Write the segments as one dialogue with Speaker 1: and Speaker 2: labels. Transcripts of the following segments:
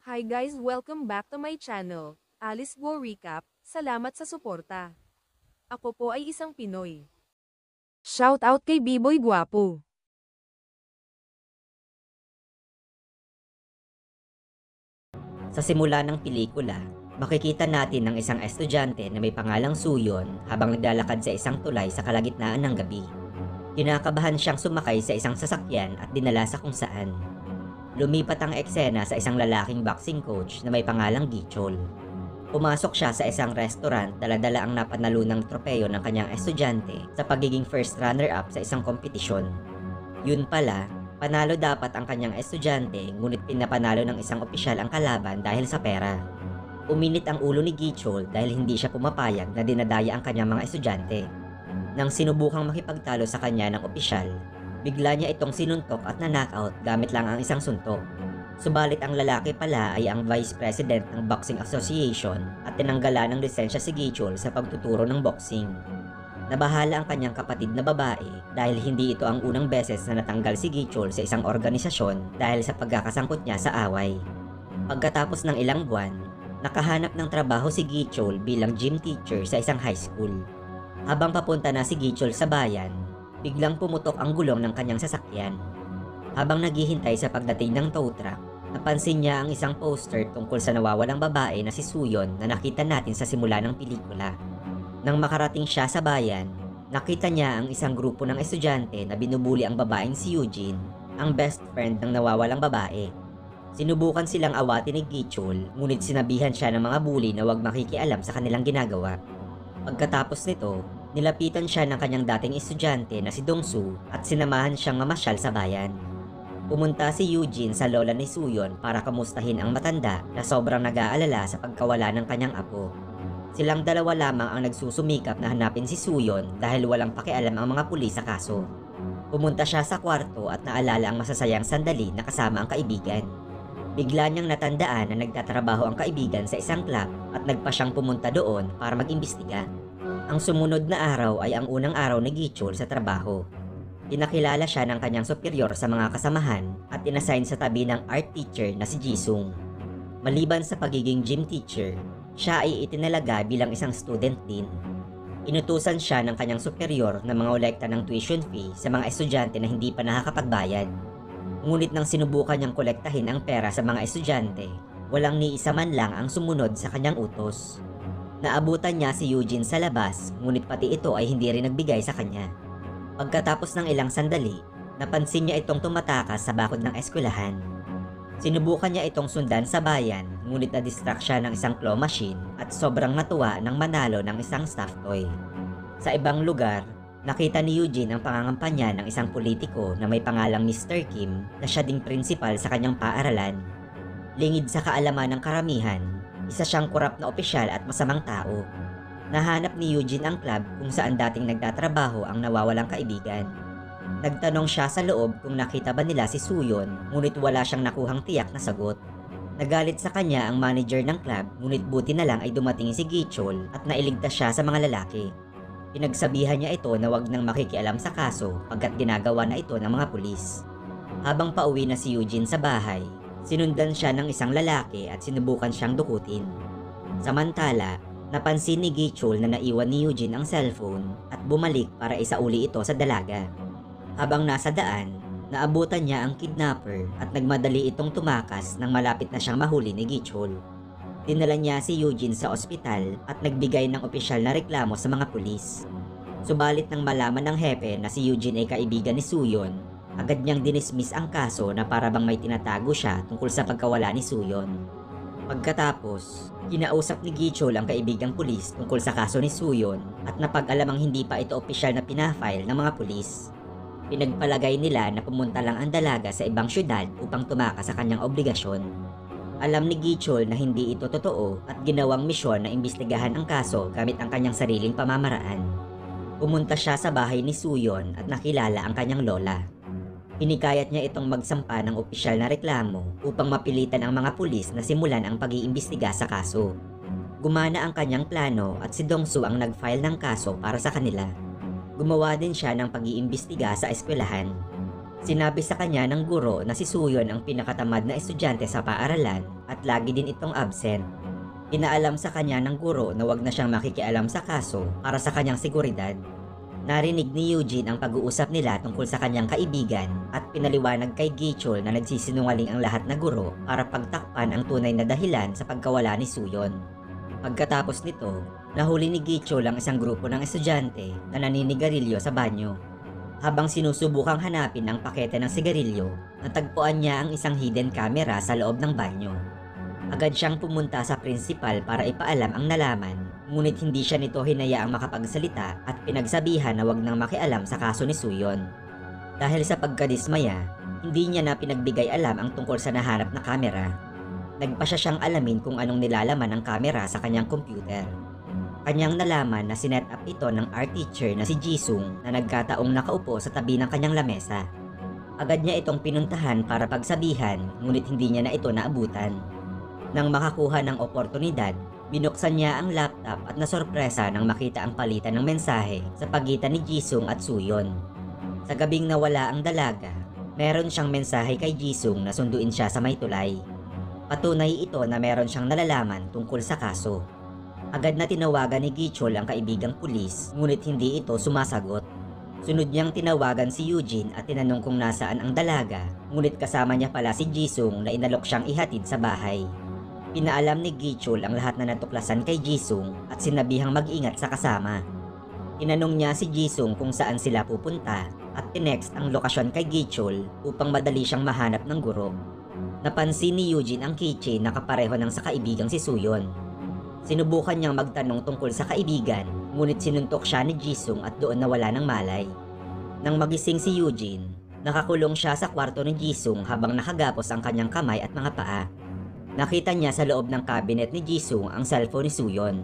Speaker 1: Hi guys, welcome back to my channel, Alice Go Recap. Salamat sa suporta. Ako po ay isang Pinoy. Shout out kay B-Boy Guwapo.
Speaker 2: Sa simula ng pelikula, makikita natin ng isang estudyante na may pangalang Suyon habang naglalakad sa isang tulay sa kalagitnaan ng gabi. Kinakabahan siyang sumakay sa isang sasakyan at dinala sa kung saan. Lumipat ang eksena sa isang lalaking boxing coach na may pangalang Gichol. Pumasok siya sa isang restaurant, dala-dala ang napanalunang tropeyo ng kanyang estudyante sa pagiging first runner-up sa isang kompetisyon. Yun pala, panalo dapat ang kanyang estudyante, ngunit pinapanalo ng isang opisyal ang kalaban dahil sa pera. Uminit ang ulo ni Gichol dahil hindi siya pumapayag na dinadaya ang kanyang mga estudyante. Nang sinubukang makipagtalo sa kanya ng opisyal, bigla niya itong sinuntok at na-knockout gamit lang ang isang suntok. Subalit ang lalaki pala ay ang Vice President ng Boxing Association at tinanggalan ng lisensya si Gichol sa pagtuturo ng boxing. Nabahala ang kanyang kapatid na babae dahil hindi ito ang unang beses na natanggal si Gichol sa isang organisasyon dahil sa pagkakasangkot niya sa away. Pagkatapos ng ilang buwan, nakahanap ng trabaho si Gichol bilang gym teacher sa isang high school. Habang papunta na si Gichol sa bayan, biglang pumutok ang gulong ng kanyang sasakyan. Habang naghihintay sa pagdating ng tow truck, napansin niya ang isang poster tungkol sa nawawalang babae na si Suyon na nakita natin sa simula ng pelikula. Nang makarating siya sa bayan, nakita niya ang isang grupo ng estudyante na binubuli ang babaeng si Eugene, ang best friend ng nawawalang babae. Sinubukan silang awatin ni Gichol, ngunit sinabihan siya ng mga bully na huwag makikialam sa kanilang ginagawa. Pagkatapos nito, nilapitan siya ng kanyang dating estudyante na si Dongsu at sinamahan siyang mamasyal sa bayan. Pumunta si Eugene sa lola ni Suyon para kamustahin ang matanda na sobrang nag-aalala sa pagkawala ng kanyang apo. Silang dalawa lamang ang nagsusumikap na hanapin si Suyon dahil walang pakialam ang mga pulis sa kaso. Pumunta siya sa kwarto at naalala ang masasayang sandali na kasama ang kaibigan. Bigla niyang natandaan na nagtatrabaho ang kaibigan sa isang club at nagpa siyang pumunta doon para mag-imbestiga. Ang sumunod na araw ay ang unang araw ni Gichol sa trabaho. Pinakilala siya ng kanyang superior sa mga kasamahan at inassign sa tabi ng art teacher na si Jisung. Maliban sa pagiging gym teacher, siya ay itinalaga bilang isang student din. Inutusan siya ng kanyang superior na mangolekta ng tuition fee sa mga estudyante na hindi pa nakakapagbayad. Ngunit nang sinubukan niyang kolektahin ang pera sa mga estudyante, walang ni isa man lang ang sumunod sa kanyang utos. Naabutan niya si Eugene sa labas, ngunit pati ito ay hindi rin nagbigay sa kanya. Pagkatapos ng ilang sandali, napansin niya itong tumatakas sa bakod ng eskwelahan. Sinubukan niya itong sundan sa bayan, ngunit na-distract siya ng isang claw machine at sobrang natuwa nang manalo ng isang stuffed toy. Sa ibang lugar, nakita ni Eugene ang pangangampanya ng isang politiko na may pangalang Mr. Kim na siya ding principal sa kanyang paaralan. Lingid sa kaalaman ng karamihan, isa siyang korap na opisyal at masamang tao. Nahanap ni Eugene ang club kung saan dating nagtatrabaho ang nawawalang kaibigan. Nagtanong siya sa loob kung nakita ba nila si Suyon, ngunit wala siyang nakuhang tiyak na sagot. Nagalit sa kanya ang manager ng club, ngunit buti na lang ay dumating si Gichol at nailigtas siya sa mga lalaki. Pinagsabihan niya ito na wag nang makikialam sa kaso pagkat ginagawa na ito ng mga pulis. Habang pauwi na si Eugene sa bahay, sinundan siya ng isang lalaki at sinubukan siyang dukutin. Samantala, napansin ni Gichol na naiwan ni Eugene ang cellphone at bumalik para isauli ito sa dalaga. Habang nasa daan, naabutan niya ang kidnapper at nagmadali itong tumakas nang malapit na siyang mahuli ni Gichol. Dinala niya si Eugene sa ospital at nagbigay ng opisyal na reklamo sa mga pulis. Subalit nang malaman ng hepe na si Eugene ay kaibigan ni Suyon, agad niyang dinismiss ang kaso na para bang may tinatago siya tungkol sa pagkawala ni Suyon. Pagkatapos, kinausap ni Gichol ang kaibigang pulis tungkol sa kaso ni Suyon at napag-alamang hindi pa ito opisyal na pinafile ng mga pulis. Pinagpalagay nila na pumunta lang ang dalaga sa ibang syudad upang tumakas sa kanyang obligasyon. Alam ni Gichol na hindi ito totoo at ginawang misyon na imbestigahan ang kaso gamit ang kanyang sariling pamamaraan. Pumunta siya sa bahay ni Suyon at nakilala ang kanyang lola. Pinikayat niya itong magsampa ng opisyal na reklamo upang mapilitan ang mga pulis na simulan ang pag-iimbestiga sa kaso. Gumana ang kanyang plano at si Dongsu ang nag-file ng kaso para sa kanila. Gumawa din siya ng pag-iimbestiga sa eskwelahan. Sinabi sa kanya ng guro na si Suyon ang pinakatamad na estudyante sa paaralan at lagi din itong absent. Inaalam sa kanya ng guro na wag na siyang makikialam sa kaso para sa kanyang seguridad. Narinig ni Eugene ang pag-uusap nila tungkol sa kanyang kaibigan at pinaliwanag kay Gichol na nagsisinungaling ang lahat na guro para pagtakpan ang tunay na dahilan sa pagkawala ni Suyon. Pagkatapos nito, nahuli ni Gichol ang isang grupo ng estudyante na naninigarilyo sa banyo. Habang sinusubukang hanapin ang pakete ng sigarilyo, natagpuan niya ang isang hidden camera sa loob ng banyo. Agad siyang pumunta sa principal para ipaalam ang nalaman, ngunit hindi siya nito hinayaang makapagsalita at pinagsabihan na wag nang makialam sa kaso ni Suyon. Dahil sa pagkadismaya, hindi niya na pinagbigay alam ang tungkol sa nahanap na kamera. Nagpa siya siyang alamin kung anong nilalaman ng kamera sa kanyang computer. Kanyang nalaman na sinet up ito ng art teacher na si Jisung na nagkataong nakaupo sa tabi ng kanyang lamesa. Agad niya itong pinuntahan para pagsabihan, ngunit hindi niya na ito naabutan. Nang makakuha ng oportunidad, binuksan niya ang laptop at nasorpresa nang makita ang palitan ng mensahe sa pagitan ni Jisung at Suyon. Sa gabing nawala ang dalaga, meron siyang mensahe kay Jisung na sunduin siya sa may tulay. Patunay ito na meron siyang nalalaman tungkol sa kaso. Agad na tinawagan ni Gichol ang kaibigang pulis, ngunit hindi ito sumasagot. Sunod niyang tinawagan si Eugene at tinanong kung nasaan ang dalaga, ngunit kasama niya pala si Jisung na inalok siyang ihatid sa bahay. Pinaalam ni Gichol ang lahat na natuklasan kay Jisung at sinabihang mag-ingat sa kasama. Tinanong niya si Jisung kung saan sila pupunta at tinext ang lokasyon kay Gichol upang madali siyang mahanap ng guro. Napansin ni Eugene ang keychain na kapareho ng sa kaibigang si Suyon. Sinubukan niyang magtanong tungkol sa kaibigan, ngunit sinuntok siya ni Jisung at doon nawala ng malay. Nang magising si Eugene, nakakulong siya sa kwarto ni Jisung habang nakagapos ang kanyang kamay at mga paa. Nakita niya sa loob ng cabinet ni Jisung ang cellphone ni Suyon.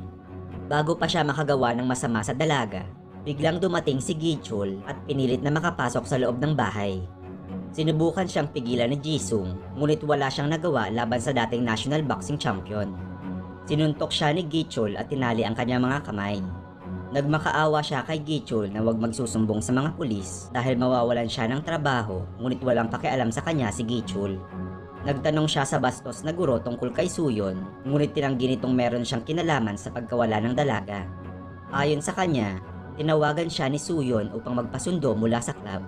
Speaker 2: Bago pa siya makagawa ng masama sa dalaga, biglang dumating si Gichol at pinilit na makapasok sa loob ng bahay. Sinubukan siyang pigilan ni Jisung, ngunit wala siyang nagawa laban sa dating national boxing champion. Sinuntok siya ni Gichol at tinali ang kanyang mga kamay. Nagmakaawa siya kay Gichol na huwag magsusumbong sa mga pulis dahil mawawalan siya ng trabaho, ngunit walang pakialam sa kanya si Gichol. Nagtanong siya sa bastos na guro tungkol kay Suyon, ngunit tinanggi nitong meron siyang kinalaman sa pagkawala ng dalaga. Ayon sa kanya, tinawagan siya ni Suyon upang magpasundo mula sa club.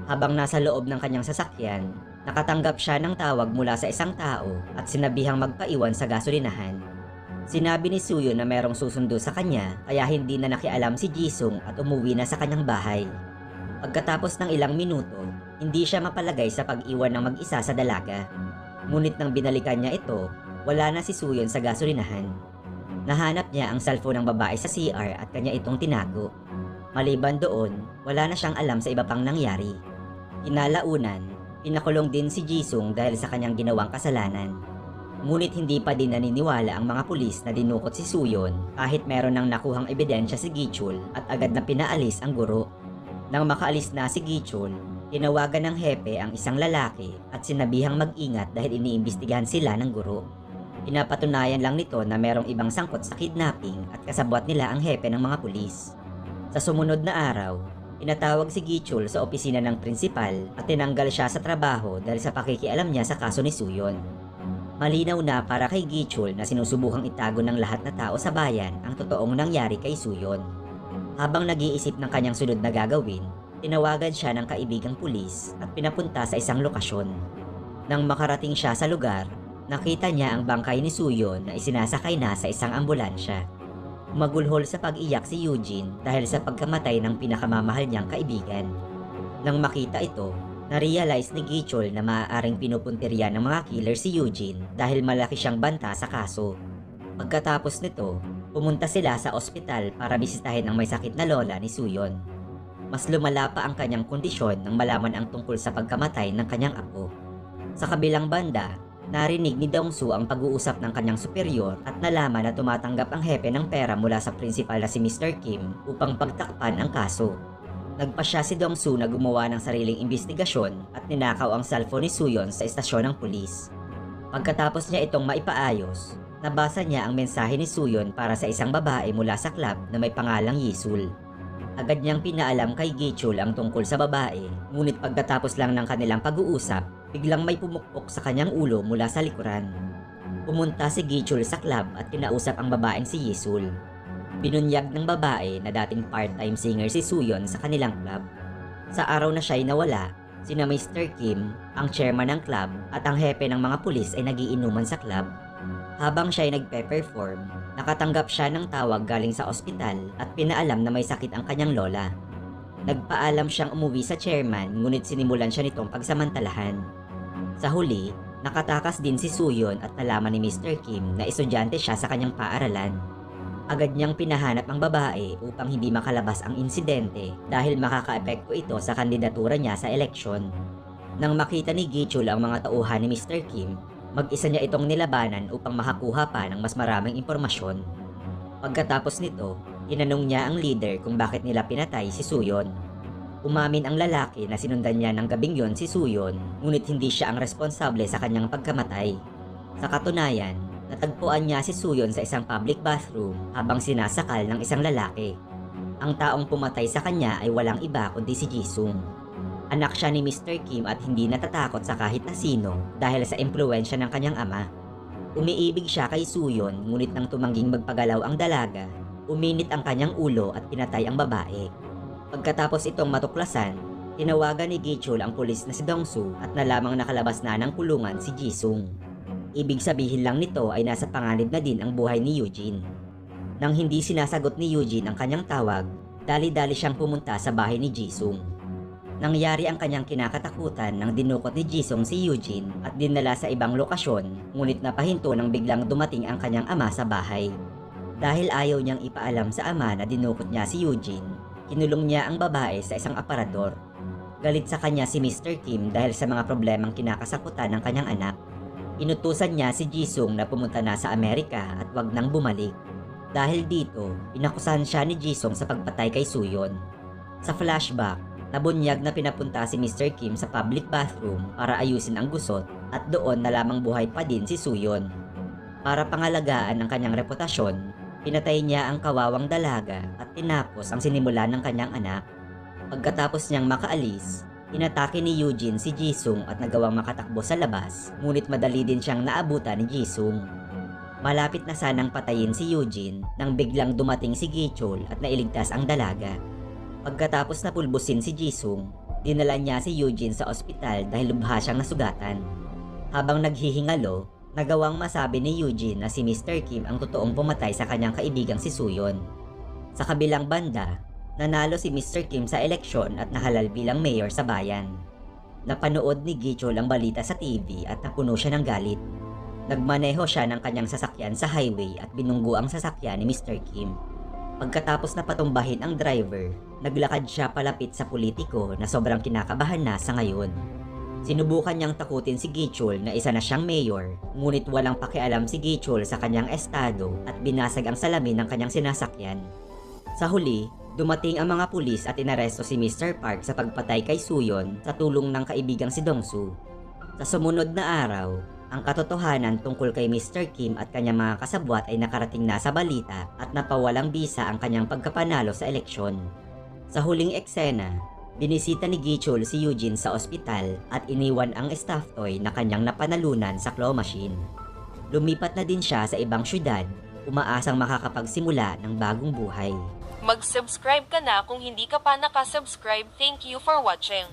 Speaker 2: Habang nasa loob ng kanyang sasakyan, nakatanggap siya ng tawag mula sa isang tao at sinabihang magpaiwan sa gasolinahan. Sinabi ni Suyon na merong susundo sa kanya kaya hindi na nakialam si Jisung at umuwi na sa kanyang bahay. Pagkatapos ng ilang minuto, hindi siya mapalagay sa pag-iwan ng mag-isa sa dalaga. Ngunit nang binalikan niya ito, wala na si Suyon sa gasolinahan. Nahanap niya ang cellphone ng babae sa CR at kanya itong tinago. Maliban doon, wala na siyang alam sa iba pang nangyari. Kinalaunan, pinakulong din si Jisung dahil sa kanyang ginawang kasalanan. Ngunit hindi pa din naniniwala ang mga pulis na dinukot si Suyon kahit meron ng nakuhang ebidensya si Gichol at agad na pinaalis ang guro. Nang makaalis na si Gichol, tinawagan ng hepe ang isang lalaki at sinabihang mag-ingat dahil iniimbestigahan sila ng guro. Pinapatunayan lang nito na merong ibang sangkot sa kidnapping at kasabwat nila ang hepe ng mga pulis. Sa sumunod na araw, pinatawag si Gichol sa opisina ng prinsipal at tinanggal siya sa trabaho dahil sa pakikialam niya sa kaso ni Suyon. Malinaw na para kay Gichol na sinusubukang itago ng lahat na tao sa bayan ang totoong nangyari kay Suyon. Habang nag-iisip ng kanyang sunod na gagawin, tinawagan siya ng kaibigang pulis at pinapunta sa isang lokasyon. Nang makarating siya sa lugar, nakita niya ang bangkay ni Suyon na isinasakay na sa isang ambulansya. Magulhol sa pag-iyak si Eugene dahil sa pagkamatay ng pinakamamahal niyang kaibigan. Nang makita ito, na-realize ni Gichol na maaaring pinupuntirya ng mga killer si Eugene dahil malaki siyang banta sa kaso. Pagkatapos nito, pumunta sila sa ospital para bisitahin ang may sakit na lola ni Suyon. Mas lumala pa ang kanyang kondisyon nang malaman ang tungkol sa pagkamatay ng kanyang apo. Sa kabilang banda, narinig ni Dongsu ang pag-uusap ng kanyang superior at nalaman na tumatanggap ang hepe ng pera mula sa principal na si Mr. Kim upang pagtakpan ang kaso. Nagpasya si Dongsu na gumawa ng sariling investigasyon at ninakaw ang cellphone ni Suyon sa istasyon ng pulis. Pagkatapos niya itong maipaayos, nabasa niya ang mensahe ni Suyon para sa isang babae mula sa club na may pangalang Yisul. Agad niyang pinaalam kay Gichul ang tungkol sa babae, ngunit pagkatapos lang ng kanilang pag-uusap, biglang may pumukpok sa kanyang ulo mula sa likuran. Pumunta si Gichul sa club at kinausap ang babaeng si Yisul. Binunyag ng babae na dating part-time singer si Suyon sa kanilang club. Sa araw na siya'y nawala, sina Mr. Kim, ang chairman ng club at ang hepe ng mga pulis ay nagiinuman sa club. Habang siya'y nagpe-perform, nakatanggap siya ng tawag galing sa ospital at pinaalam na may sakit ang kanyang lola. Nagpaalam siyang umuwi sa chairman ngunit sinimulan siya nitong pagsamantalahan. Sa huli, nakatakas din si Suyon at nalaman ni Mr. Kim na estudyante siya sa kanyang paaralan. Agad niyang pinahanap ang babae upang hindi makalabas ang insidente dahil makakaepekto ito sa kandidatura niya sa eleksyon. Nang makita ni Gichul ang mga tauhan ni Mr. Kim, mag-isa niya itong nilabanan upang makakuha pa ng mas maraming impormasyon. Pagkatapos nito, tinanong niya ang leader kung bakit nila pinatay si Suyon. Umamin ang lalaki na sinundan niya ng gabing yon si Suyon, ngunit hindi siya ang responsable sa kanyang pagkamatay. Sa katunayan, natagpuan niya si Suyon sa isang public bathroom habang sinasakal ng isang lalaki. Ang taong pumatay sa kanya ay walang iba kundi si Jisung. Anak siya ni Mr. Kim at hindi natatakot sa kahit na sino dahil sa impluwensya ng kanyang ama. Umiibig siya kay Suyon ngunit nang tumangging magpagalaw ang dalaga, uminit ang kanyang ulo at pinatay ang babae. Pagkatapos itong matuklasan, tinawagan ni Gichul ang pulis na si Dongsu at nalamang nakalabas na ng kulungan si Jisung. Ibig sabihin lang nito ay nasa panganib na din ang buhay ni Eugene. Nang hindi sinasagot ni Eugene ang kanyang tawag, dali-dali siyang pumunta sa bahay ni Jisung. Nangyari ang kanyang kinakatakutan nang dinukot ni Jisung si Eugene at dinala sa ibang lokasyon, ngunit napahinto nang biglang dumating ang kanyang ama sa bahay. Dahil ayaw niyang ipaalam sa ama na dinukot niya si Eugene, kinulong niya ang babae sa isang aparador. Galit sa kanya si Mr. Kim dahil sa mga problemang kinakasakutan ng kanyang anak. Inutusan niya si Jisung na pumunta na sa Amerika at wag nang bumalik. Dahil dito, inakusahan siya ni Jisung sa pagpatay kay Suyon. Sa flashback, nabunyag na pinapunta si Mr. Kim sa public bathroom para ayusin ang gusot at doon na lamang buhay pa din si Suyon. Para pangalagaan ang kanyang reputasyon, pinatay niya ang kawawang dalaga at tinapos ang sinimula ng kanyang anak. Pagkatapos niyang makaalis, inatake ni Eugene si Jisung at nagawang makatakbo sa labas, ngunit madali din siyang naabutan ni Jisung. Malapit na sanang patayin si Eugene nang biglang dumating si Gichul at nailigtas ang dalaga. Pagkatapos na pulbusin si Jisung, dinala niya si Eugene sa ospital dahil lubha siyang nasugatan. Habang naghihingalo, nagawang masabi ni Eugene na si Mr. Kim ang totoong pumatay sa kanyang kaibigang si Suyon. Sa kabilang banda, nanalo si Mr. Kim sa eleksyon at nahalal bilang mayor sa bayan. Napanood ni Gichul ang balita sa TV at napuno siya ng galit. Nagmaneho siya ng kanyang sasakyan sa highway at binunggo ang sasakyan ni Mr. Kim. Pagkatapos na patumbahin ang driver, naglakad siya palapit sa politiko na sobrang kinakabahan na sa ngayon. Sinubukan niyang takutin si Gichul na isa na siyang mayor, ngunit walang pakialam si Gichul sa kanyang estado at binasag ang salamin ng kanyang sinasakyan. Sa huli, dumating ang mga pulis at inaresto si Mr. Park sa pagpatay kay Suyon sa tulong ng kaibigang si Dongsu. Sa sumunod na araw, ang katotohanan tungkol kay Mr. Kim at kanyang mga kasabwat ay nakarating na sa balita at napawalang bisa ang kanyang pagkapanalo sa eleksyon. Sa huling eksena, binisita ni Gichul si Eugene sa ospital at iniwan ang staff toy na kanyang napanalunan sa claw machine. Lumipat na din siya sa ibang syudad, umaasang makakapagsimula ng bagong buhay.
Speaker 1: Mag-subscribe ka na kung hindi ka pa nakasubscribe. Thank you for watching.